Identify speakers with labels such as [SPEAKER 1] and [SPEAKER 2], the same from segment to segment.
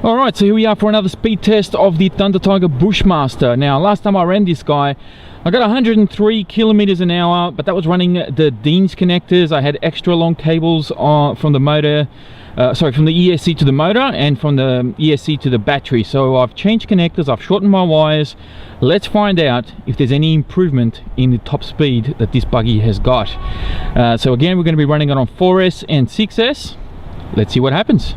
[SPEAKER 1] Alright, so here we are for another speed test of the Thunder Tiger Bushmaster. Now, last time I ran this guy, I got 103 kilometers an hour, but that was running the Dean's connectors. I had extra long cables from the motor, from the ESC to the motor and from the ESC to the battery. So I've changed connectors, I've shortened my wires. Let's find out if there's any improvement in the top speed that this buggy has got. So again, we're going to be running it on 4S and 6S. Let's see what happens.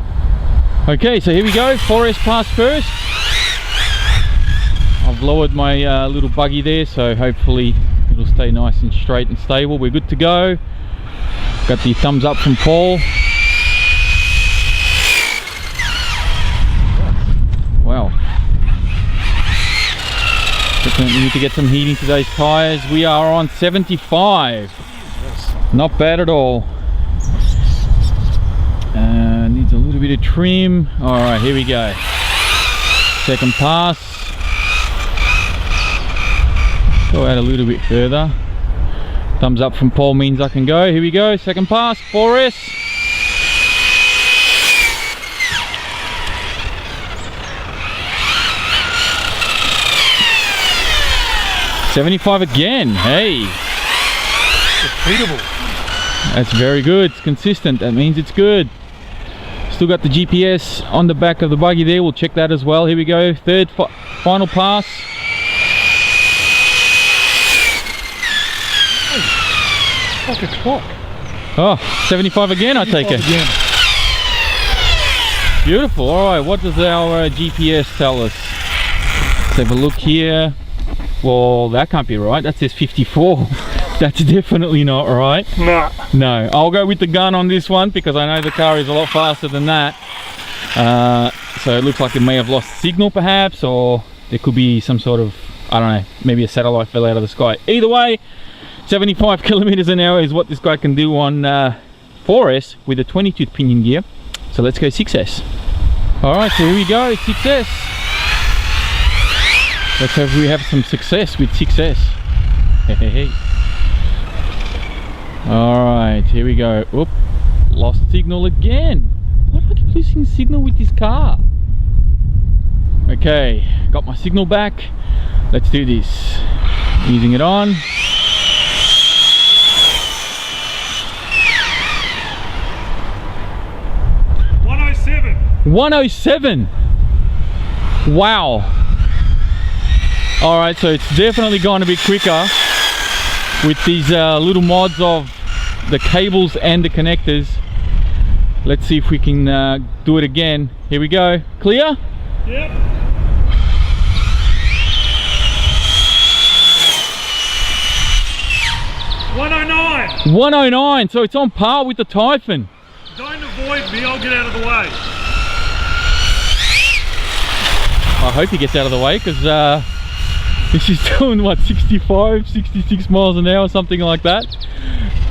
[SPEAKER 1] Okay, so here we go, 4S pass first. I've lowered my little buggy there, so hopefully it'll stay nice and straight and stable. We're good to go. Got the thumbs up from Paul. Wow. Definitely need to get some heat into those tires. We are on 75. Not bad at all. Needs a little bit of trim. Alright, here we go. Second pass. Go out a little bit further. Thumbs up from Paul means I can go. Here we go. Second pass. 4S. $75 again. Hey. Repeatable. That's very good. It's consistent. That means it's good. Still got the GPS on the back of the buggy there. We'll check that as well. Here we go. Third final pass.
[SPEAKER 2] It's like a clock.
[SPEAKER 1] Oh, 75 again, I take it.
[SPEAKER 2] Again.
[SPEAKER 1] Beautiful. Alright, what does our GPS tell us? Let's have a look here. Well, that can't be right. That says 54. That's definitely not right.
[SPEAKER 2] Nah.
[SPEAKER 1] No, I'll go with the gun on this one because I know the car is a lot faster than that. So it looks like it may have lost signal perhaps, or there could be some sort of, I don't know, maybe a satellite fell out of the sky. Either way, 75 kilometers an hour is what this guy can do on 4S with a 20 pinion gear. So let's go 6S. Alright, so here we go, 6S. Let's hope we have some success with 6S. Hey. Alright, here we go. Oop, lost signal again. Why do I keep losing signal with this car? Okay, got my signal back. Let's do this. Using it on. $107. Wow. Alright, so it's definitely going to be quicker with these little mods of the cables and the connectors. Let's see if we can do it again. Here we go. Clear?
[SPEAKER 2] Yep. $109.
[SPEAKER 1] So it's on par with the Typhon.
[SPEAKER 2] Don't avoid me, I'll get out of the way.
[SPEAKER 1] I hope he gets out of the way because this is doing what, 65, 66 miles an hour, something like that.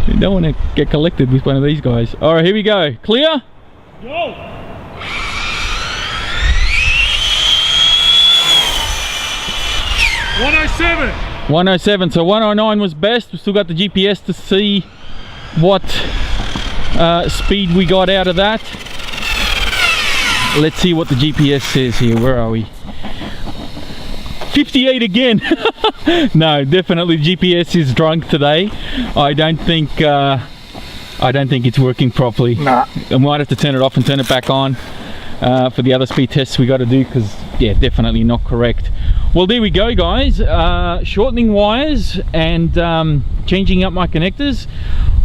[SPEAKER 1] You don't want to get collected with one of these guys. Alright, here we go. Clear?
[SPEAKER 2] Go!
[SPEAKER 1] 107. So 109 was best. We've still got the GPS to see what speed we got out of that. Let's see what the GPS says here. Where are we? 58 again. No, definitely GPS is drunk today. I don't think it's working properly.
[SPEAKER 2] Nah.
[SPEAKER 1] I might have to turn it off and turn it back on for the other speed tests we got to do, because yeah, definitely not correct. Well, there we go, guys. Shortening wires and changing up my connectors.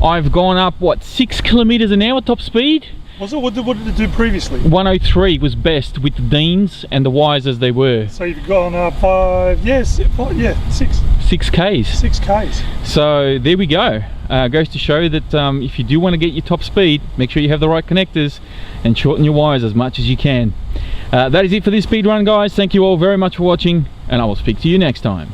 [SPEAKER 1] I've gone up, what, 6 kilometers an hour top speed.
[SPEAKER 2] Was it? What did it do previously?
[SPEAKER 1] 103 was best with the Deans and the wires as they were.
[SPEAKER 2] So you've gone up 6.
[SPEAKER 1] 6Ks.
[SPEAKER 2] 6Ks.
[SPEAKER 1] So there we go. Goes to show that if you do want to get your top speed, make sure you have the right connectors and shorten your wires as much as you can. That is it for this speed run, guys. Thank you all very much for watching, and I will speak to you next time.